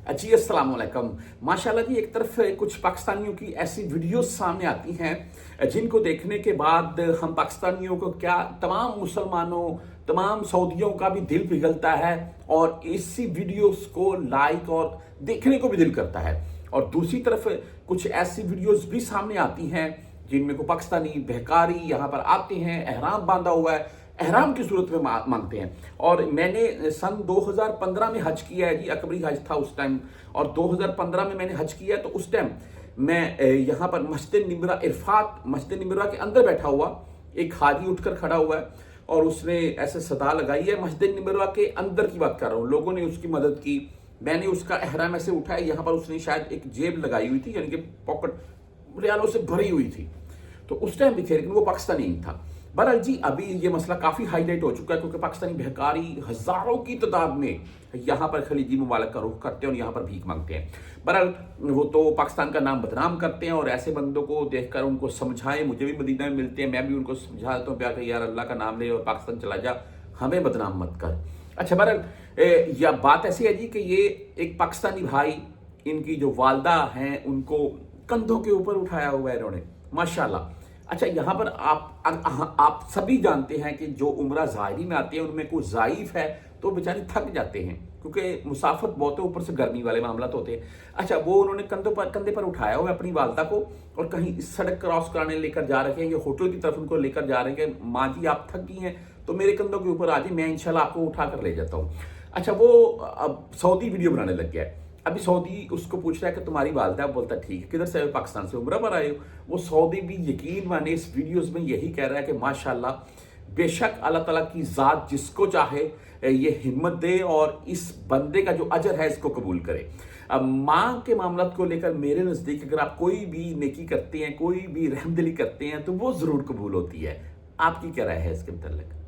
जी अस्सलाम वालेकुम। माशाल्लाह जी, एक तरफ कुछ पाकिस्तानियों की ऐसी वीडियोस सामने आती हैं जिनको देखने के बाद हम पाकिस्तानियों को क्या, तमाम मुसलमानों, तमाम सऊदियों का भी दिल पिघलता है और इसी वीडियोस को लाइक और देखने को भी दिल करता है। और दूसरी तरफ कुछ ऐसी वीडियोस भी सामने आती हैं जिनमें को पाकिस्तानी बहकारी यहाँ पर आते हैं, एहराम बांधा हुआ है, एहराम की सूरत में मांगते हैं। और मैंने सन 2015 में हज किया है जी, अकबरी हज था उस टाइम, और 2015 में मैंने हज किया तो उस टाइम मैं यहाँ पर मस्जिद निमरा इरफात, मस्जिद निमरा के अंदर बैठा हुआ, एक हाजी उठकर खड़ा हुआ है और उसने ऐसे सदा लगाई है। मस्जिद निमरा के अंदर की बात कर रहा हूँ, लोगों ने उसकी मदद की, मैंने उसका एहराम ऐसे उठाया, यहाँ पर उसने शायद एक जेब लगाई हुई थी, यानी कि पॉकेट रियालों से भरी हुई थी। तो उस टाइम भी थे, लेकिन वो पाकिस्तानी नहीं था। बहरहाल जी, अभी ये मसला काफ़ी हाईलाइट हो चुका है क्योंकि पाकिस्तानी बहकारी हज़ारों की तादाद में यहाँ पर खलीजी ममालिक का रुख करते हैं और यहाँ पर भीख मांगते हैं। बहरहाल वो तो पाकिस्तान का नाम बदनाम करते हैं और ऐसे बंदों को देखकर उनको समझाएं, मुझे भी मदीना में मिलते हैं, मैं भी उनको समझाता हूँ प्यार, यार अल्लाह का नाम ले और पाकिस्तान चला जा, हमें बदनाम मत कर। अच्छा, बहरहाल यह बात ऐसी है जी कि ये एक पाकिस्तानी भाई, इनकी जो वालदा हैं उनको कंधों के ऊपर उठाया हुआ है इन्होंने, माशाल्लाह। अच्छा, यहाँ पर आप सभी जानते हैं कि जो उम्रा ज़ाहिरी में आते हैं उनमें कोई ज़ाइफ है तो बेचारे थक जाते हैं क्योंकि मुसाफिर बहुत है, ऊपर से गर्मी वाले मामला तो होते हैं। अच्छा, वो उन्होंने कंधे पर उठाया हुआ है अपनी वालदा को और कहीं सड़क क्रॉस कराने लेकर जा रहे हैं, ये होटल की तरफ उनको लेकर जा रहे हैं। माँ जी आप थक गई हैं तो मेरे कंधों के ऊपर आ जाए, मैं इंशाल्लाह आपको उठा कर ले जाता हूँ। अच्छा, वो अब सऊदी वीडियो बनाने लग गया है। अभी सऊदी उसको पूछ रहा है कि तुम्हारी वालदा, बोलता ठीक है, किधर से आए हो? पाकिस्तान से, उम्रा पर आए हो? वो सऊदी भी यकीन माने इस वीडियोस में यही कह रहा है कि माशाल्लाह, बेशक अल्लाह ताला की ज़ात जिसको चाहे ये हिम्मत दे और इस बंदे का जो अजर है इसको कबूल करे। अब माँ के मामला को लेकर मेरे नज़दीक अगर आप कोई भी नेकी करते हैं, कोई भी रहमदिली करते हैं तो वो ज़रूर कबूल होती है। आपकी क्या राय है इसके मुतल्लिक?